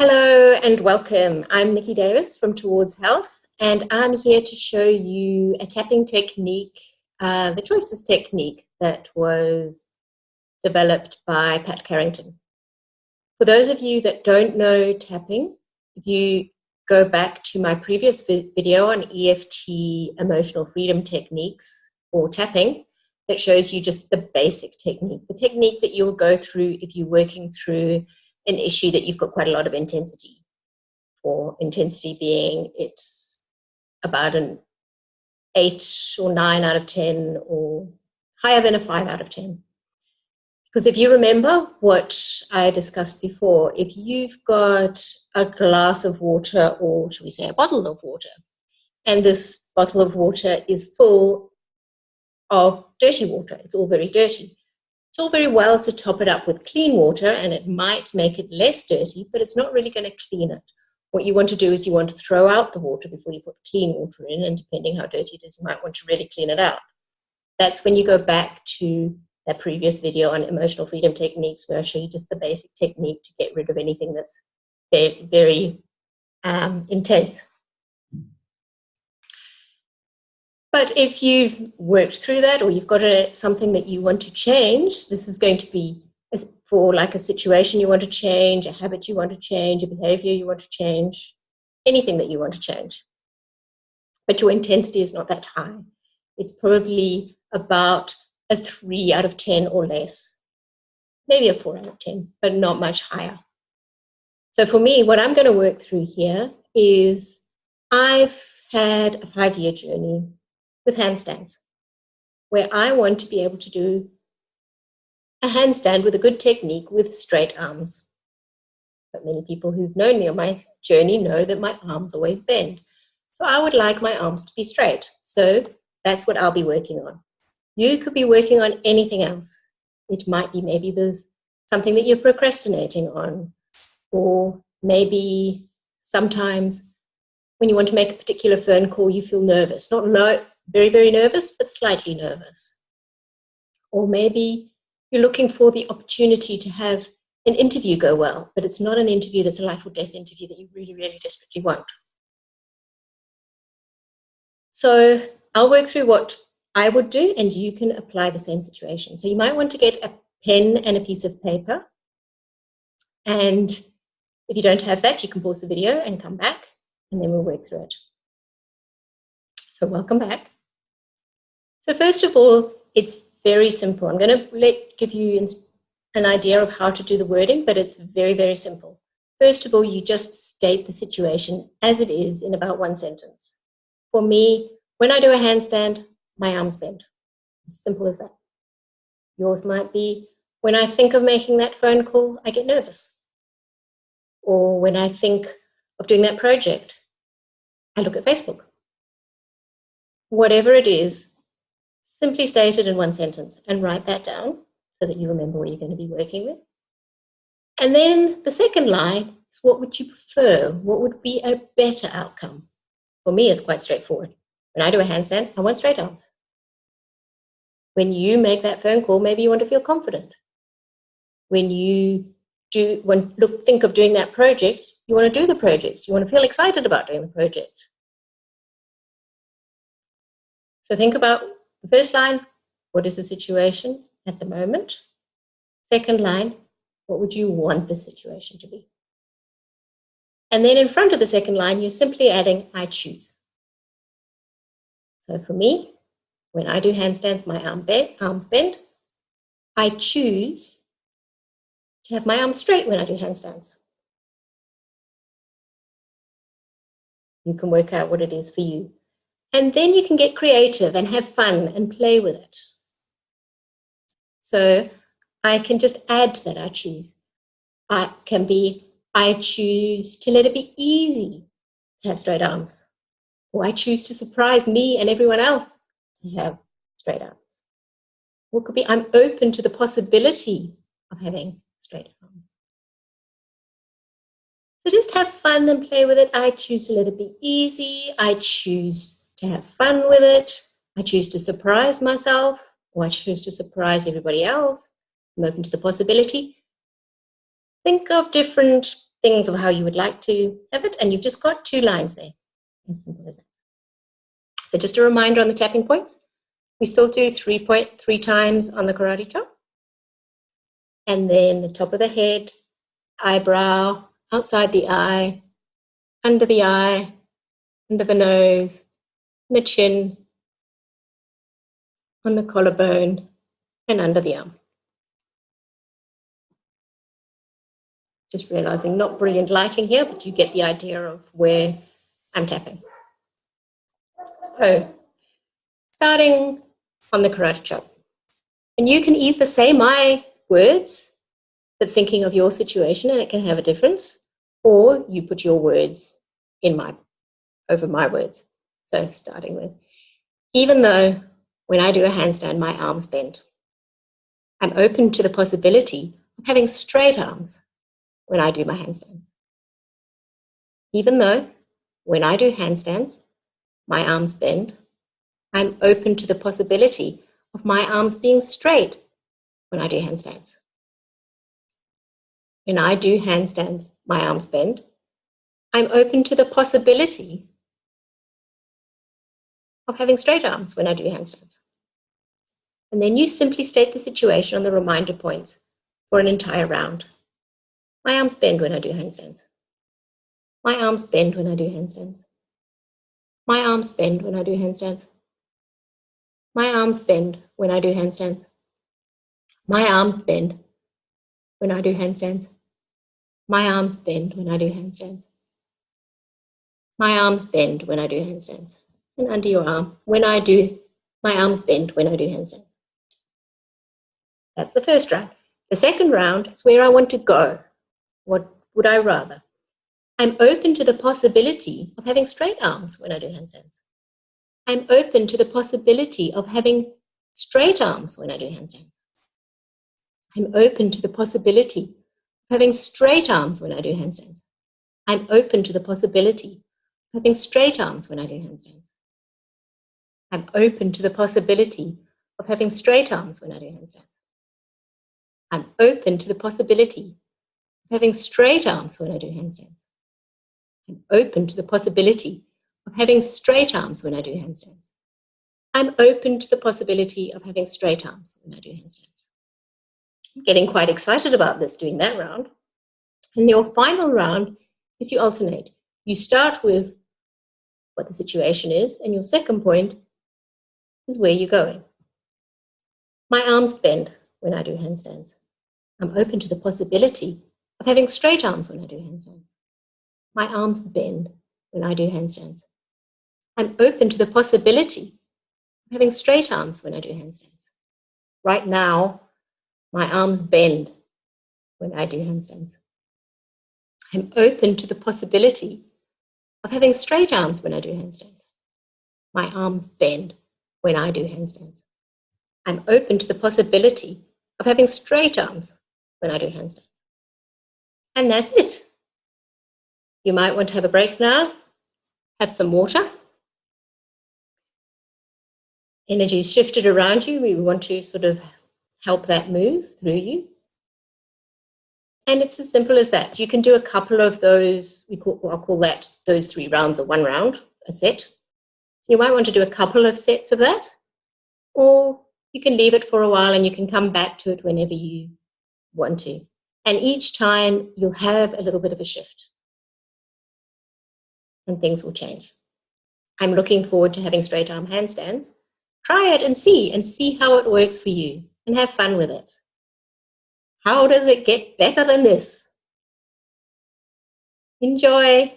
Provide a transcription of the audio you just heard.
Hello and welcome. I'm Nikki Davis from Towards Health, and I'm here to show you a tapping technique, the Choices technique that was developed by Pat Carrington. For those of you that don't know tapping, if you go back to my previous video on EFT, emotional freedom techniques, or tapping, that shows you just the basic technique, the technique that you'll go through if you're working through an issue that you've got quite a lot of intensity, or intensity being it's about an 8 or 9 out of 10 or higher than a 5 out of 10. Because if you remember what I discussed before, if you've got a glass of water, or should we say a bottle of water, and this bottle of water is full of dirty water, it's all very dirty. It's all very well to top it up with clean water, and it might make it less dirty, but it's not really going to clean it. What you want to do is you want to throw out the water before you put clean water in, and depending how dirty it is, you might want to really clean it out. That's when you go back to that previous video on emotional freedom techniques, where I show you just the basic technique to get rid of anything that's very, very intense. But if you've worked through that, or you've got something that you want to change, this is going to be for like a situation you want to change, a habit you want to change, a behavior you want to change, anything that you want to change. But your intensity is not that high. It's probably about a 3 out of 10 or less, maybe a 4 out of 10, but not much higher. So for me, what I'm going to work through here is I've had a 5-year journey with handstands, where I want to be able to do a handstand with a good technique with straight arms. But many people who've known me on my journey know that my arms always bend. So I would like my arms to be straight. So that's what I'll be working on. You could be working on anything else. It might be maybe there's something that you're procrastinating on, or maybe sometimes when you want to make a particular phone call, you feel nervous, not very, very nervous, but slightly nervous. Or maybe you're looking for the opportunity to have an interview go well, but it's not an interview that's a life or death interview that you really, really desperately want. So I'll work through what I would do, and you can apply the same situation. So you might want to get a pen and a piece of paper. And if you don't have that, you can pause the video and come back, and then we'll work through it. So welcome back. So first of all, it's very simple. I'm going to give you an idea of how to do the wording, but it's very, very simple. First of all, you just state the situation as it is in about one sentence. For me, when I do a handstand, my arms bend. As simple as that. Yours might be, when I think of making that phone call, I get nervous. Or when I think of doing that project, I look at Facebook. Whatever it is, simply state it in one sentence and write that down so that you remember what you're going to be working with. And then the second line is, what would you prefer? What would be a better outcome? For me, it's quite straightforward. When I do a handstand, I want straight arms. When you make that phone call, maybe you want to feel confident. When you think of doing that project, you want to do the project. You want to feel excited about doing the project. So think about the first line, what is the situation at the moment? Second line, what would you want the situation to be? And then in front of the second line, you're simply adding, I choose. So for me, when I do handstands, my arms bend. I choose to have my arms straight when I do handstands. You can work out what it is for you. And then you can get creative and have fun and play with it. So I can just add that I choose. I choose to let it be easy to have straight arms. Or I choose to surprise me and everyone else to have straight arms. Or it could be, I'm open to the possibility of having straight arms. So just have fun and play with it. I choose to let it be easy. I choose to have fun with it. I choose to surprise myself, or I choose to surprise everybody else. I'm open to the possibility. Think of different things of how you would like to have it, and you've just got 2 lines there. As simple as that. So just a reminder on the tapping points. We still do 3 times on the karate chop. And then the top of the head, eyebrow, outside the eye, under the nose, the chin, on the collarbone, and under the arm. Just realizing, not brilliant lighting here, but you get the idea of where I'm tapping. So, starting on the karate chop. And you can either say my words, but thinking of your situation, and it can have a difference, or you put your words over my words. So starting with, even though when I do a handstand, my arms bend, I'm open to the possibility of having straight arms when I do my handstands. Even though when I do handstands, my arms bend, I'm open to the possibility of my arms being straight when I do handstands. When I do handstands, my arms bend, I'm open to the possibility of having straight arms when I do handstands. And then you simply state the situation on the reminder points for an entire round. My arms bend when I do handstands. My arms bend when I do handstands. My arms bend when I do handstands. My arms bend when I do handstands. My arms bend when I do handstands. My arms bend when I do handstands. My arms bend when I do handstands. And under your arm, my arms bend when I do handstands. That's the first round. The second round is where I want to go. What would I rather? I'm open to the possibility of having straight arms when I do handstands. I'm open to the possibility of having straight arms when I do handstands. I'm open to the possibility of having straight arms when I do handstands. I'm open to the possibility of having straight arms when I do handstands. I'm open to the possibility of having straight arms when I do handstands. I'm open to the possibility of having straight arms when I do handstands. I'm open to the possibility of having straight arms when I do handstands. I'm open to the possibility of having straight arms when I do handstands. I'm getting quite excited about this, doing that round. And your final round is you alternate. You start with what the situation is, and your second point is where you're going. My arms bend when I do handstands. I'm open to the possibility of having straight arms when I do handstands. My arms bend when I do handstands. I'm open to the possibility of having straight arms when I do handstands. Right now, my arms bend when I do handstands. I'm open to the possibility of having straight arms when I do handstands. My arms bend when I do handstands. I'm open to the possibility of having straight arms when I do handstands. And that's it. You might want to have a break now, have some water. Energy's shifted around you. We want to sort of help that move through you. And it's as simple as that. You can do a couple of those, I'll call that those 3 rounds or 1 round, a set. So you might want to do a couple of sets of that, or you can leave it for a while and you can come back to it whenever you want to. And each time you'll have a little bit of a shift and things will change. I'm looking forward to having straight arm handstands. Try it and see how it works for you and have fun with it. How does it get better than this? Enjoy.